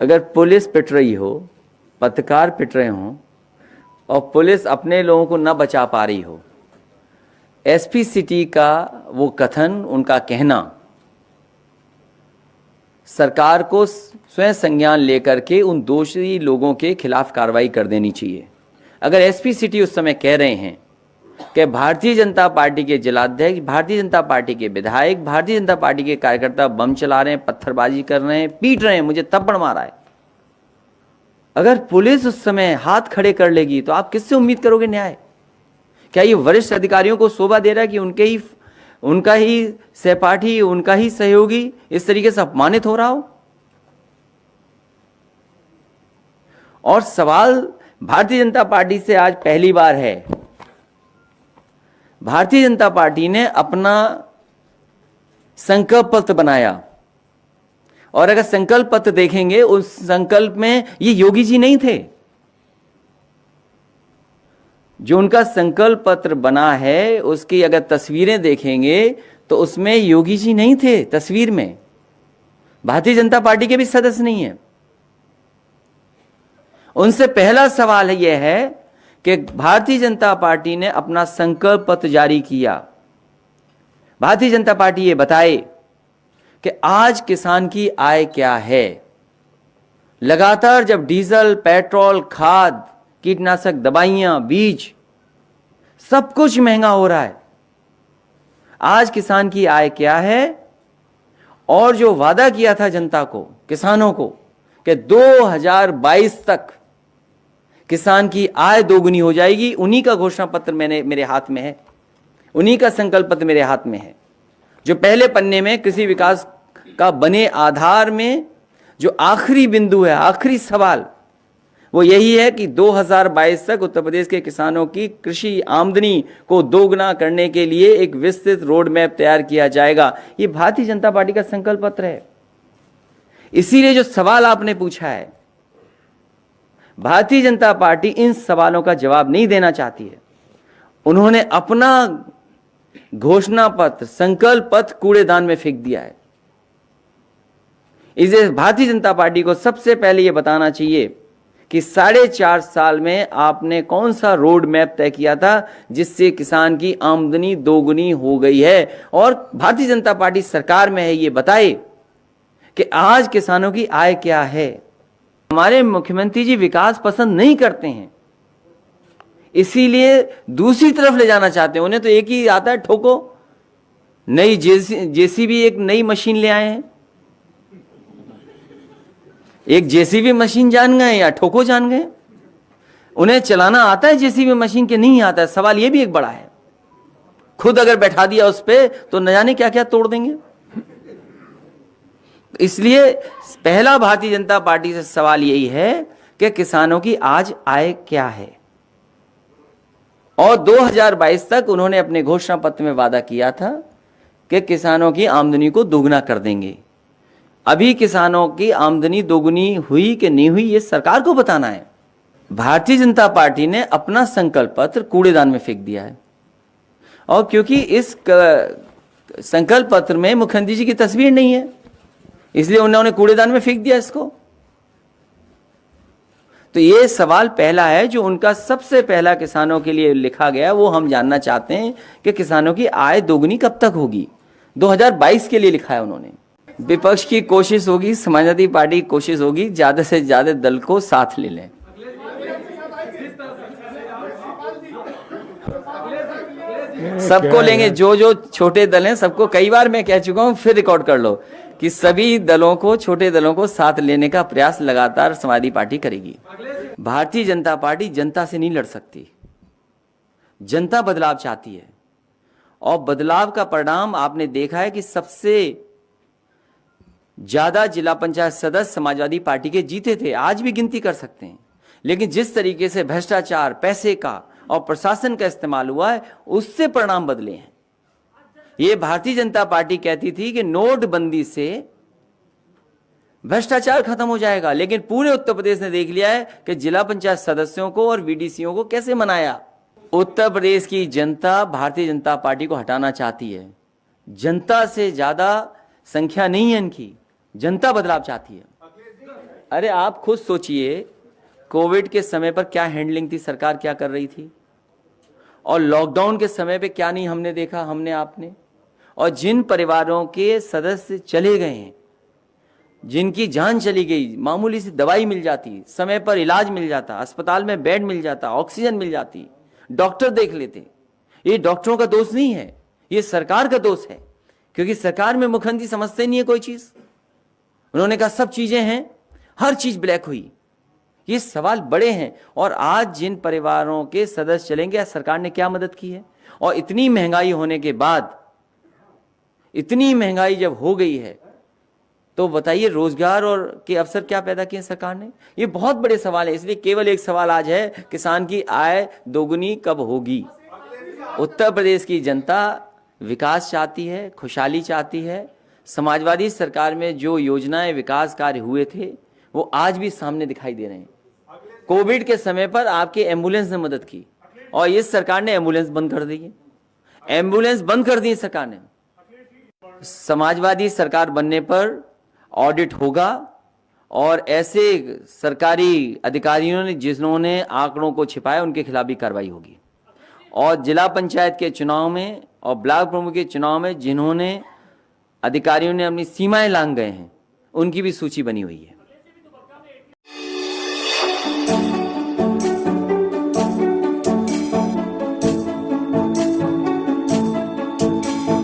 अगर पुलिस पिट रही हो, पत्रकार पिट रहे हों और पुलिस अपने लोगों को न बचा पा रही हो, एसपी सिटी का वो कथन, उनका कहना सरकार को स्वयं संज्ञान लेकर के उन दोषी लोगों के खिलाफ कार्रवाई कर देनी चाहिए। अगर एसपी सिटी उस समय कह रहे हैं कि भारतीय जनता पार्टी के जिलाध्यक्ष, भारतीय जनता पार्टी के विधायक, भारतीय जनता पार्टी के कार्यकर्ता बम चला रहे हैं, पत्थरबाजी कर रहे हैं, पीट रहे हैं, मुझे थप्पड़ मारा है, अगर पुलिस उस समय हाथ खड़े कर लेगी तो आप किससे उम्मीद करोगे न्याय? क्या ये वरिष्ठ अधिकारियों को शोभा दे रहा है कि उनका ही सहपाठी, उनका ही सहयोगी इस तरीके से अपमानित हो रहा हो? और सवाल भारतीय जनता पार्टी से आज पहली बार है। भारतीय जनता पार्टी ने अपना संकल्प पत्र बनाया और अगर संकल्प पत्र देखेंगे, उस संकल्प में ये योगी जी नहीं थे। जो उनका संकल्प पत्र बना है उसकी अगर तस्वीरें देखेंगे तो उसमें योगी जी नहीं थे तस्वीर में, भारतीय जनता पार्टी के भी सदस्य नहीं है। उनसे पहला सवाल यह है कि भारतीय जनता पार्टी ने अपना संकल्प पत्र जारी किया, भारतीय जनता पार्टी ये बताए कि आज किसान की आय क्या है। लगातार जब डीजल, पेट्रोल, खाद, कीटनाशक दवाइयां, बीज, सब कुछ महंगा हो रहा है, आज किसान की आय क्या है? और जो वादा किया था जनता को, किसानों को, कि 2022 तक किसान की आय दोगुनी हो जाएगी, उन्हीं का घोषणा पत्र मेरे हाथ में है, उन्हीं का संकल्प पत्र मेरे हाथ में है। जो पहले पन्ने में कृषि विकास का बने आधार में जो आखिरी बिंदु है, आखिरी सवाल, वो यही है कि 2022 तक उत्तर प्रदेश के किसानों की कृषि आमदनी को दोगुना करने के लिए एक विस्तृत रोड मैप तैयार किया जाएगा। ये भारतीय जनता पार्टी का संकल्प पत्र है। इसीलिए जो सवाल आपने पूछा है, भारतीय जनता पार्टी इन सवालों का जवाब नहीं देना चाहती है। उन्होंने अपना घोषणा पत्र, संकल्प पत्र कूड़ेदान में फेंक दिया है। इसे भारतीय जनता पार्टी को सबसे पहले यह बताना चाहिए कि 4.5 साल में आपने कौन सा रोड मैप तय किया था जिससे किसान की आमदनी दोगुनी हो गई है। और भारतीय जनता पार्टी सरकार में है, ये बताए कि आज किसानों की आय क्या है। हमारे मुख्यमंत्री जी विकास पसंद नहीं करते हैं, इसीलिए दूसरी तरफ ले जाना चाहते हैं। उन्हें तो एक ही आता है, ठोको। नई जेसीबी एक नई मशीन ले आए हैं, एक जेसीबी मशीन जान गए या ठोको जान गए। उन्हें चलाना आता है जेसीबी मशीन के नहीं आता है, सवाल यह भी एक बड़ा है। खुद अगर बैठा दिया उस पे तो न जाने क्या क्या तोड़ देंगे। इसलिए पहला भारतीय जनता पार्टी से सवाल यही है कि किसानों की आज आय क्या है। और 2022 तक उन्होंने अपने घोषणा पत्र में वादा किया था कि किसानों की आमदनी को दोगुना कर देंगे। अभी किसानों की आमदनी दोगुनी हुई कि नहीं हुई, ये सरकार को बताना है। भारतीय जनता पार्टी ने अपना संकल्प पत्र कूड़ेदान में फेंक दिया है। और क्योंकि इस संकल्प पत्र में मुख्यमंत्री जी की तस्वीर नहीं है, इसलिए उन्होंने कूड़ेदान में फेंक दिया इसको। तो ये सवाल पहला है जो उनका सबसे पहला किसानों के लिए लिखा गया, वो हम जानना चाहते हैं कि किसानों की आय दोगुनी कब तक होगी। 2022 के लिए लिखा है उन्होंने। विपक्ष की कोशिश होगी, समाजवादी पार्टी की कोशिश होगी, ज्यादा से ज्यादा दल को साथ ले लें। सबको लेंगे, जो छोटे दल हैं सबको। कई बार मैं कह चुका हूं, फिर रिकॉर्ड कर लो कि सभी दलों को, छोटे दलों को साथ लेने का प्रयास लगातार समाजवादी पार्टी करेगी। भारतीय जनता पार्टी जनता से नहीं लड़ सकती। जनता बदलाव चाहती है और बदलाव का परिणाम आपने देखा है कि सबसे ज्यादा जिला पंचायत सदस्य समाजवादी पार्टी के जीते थे। आज भी गिनती कर सकते हैं। लेकिन जिस तरीके से भ्रष्टाचार, पैसे का और प्रशासन का इस्तेमाल हुआ है, उससे परिणाम बदले हैं। ये भारतीय जनता पार्टी कहती थी कि नोटबंदी से भ्रष्टाचार खत्म हो जाएगा, लेकिन पूरे उत्तर प्रदेश ने देख लिया है कि जिला पंचायत सदस्यों को और वीडीसीओ को कैसे मनाया। उत्तर प्रदेश की जनता भारतीय जनता पार्टी को हटाना चाहती है। जनता से ज्यादा संख्या नहीं है इनकी, जनता बदलाव चाहती है। अरे आप खुद सोचिए, कोविड के समय पर क्या हैंडलिंग थी, सरकार क्या कर रही थी, और लॉकडाउन के समय पे क्या नहीं हमने देखा, हमने आपने। और जिन परिवारों के सदस्य चले गए हैं, जिनकी जान चली गई, मामूली सी दवाई मिल जाती, समय पर इलाज मिल जाता, अस्पताल में बेड मिल जाता, ऑक्सीजन मिल जाती, डॉक्टर देख लेते। ये डॉक्टरों का दोष नहीं है, ये सरकार का दोष है, क्योंकि सरकार में मुख्यमंत्री समझते नहीं है कोई चीज। उन्होंने कहा सब चीजें हैं, हर चीज ब्लैक हुई। ये सवाल बड़े हैं। और आज जिन परिवारों के सदस्य चलेंगे, सरकार ने क्या मदद की है? और इतनी महंगाई होने के बाद, इतनी महंगाई जब हो गई है, तो बताइए रोजगार और के अवसर क्या पैदा किए सरकार ने? ये बहुत बड़े सवाल है। इसलिए केवल एक सवाल आज है, किसान की आय दोगुनी कब होगी? उत्तर प्रदेश की जनता विकास चाहती है, खुशहाली चाहती है। समाजवादी सरकार में जो योजनाएं, विकास कार्य हुए थे, वो आज भी सामने दिखाई दे रहे हैं। कोविड के समय पर आपके एम्बुलेंस ने मदद की, और इस सरकार ने एम्बुलेंस बंद कर दी है। एम्बुलेंस बंद कर दी सरकार ने। समाजवादी सरकार बनने पर ऑडिट होगा, और ऐसे सरकारी अधिकारियों ने जिन्होंने आंकड़ों को छिपाया, उनके खिलाफ भी कार्रवाई होगी। और जिला पंचायत के चुनाव में और ब्लॉक प्रमुख के चुनाव में जिन्होंने अधिकारियों ने अपनी सीमाएं लांघ गए हैं, उनकी भी सूची बनी हुई है।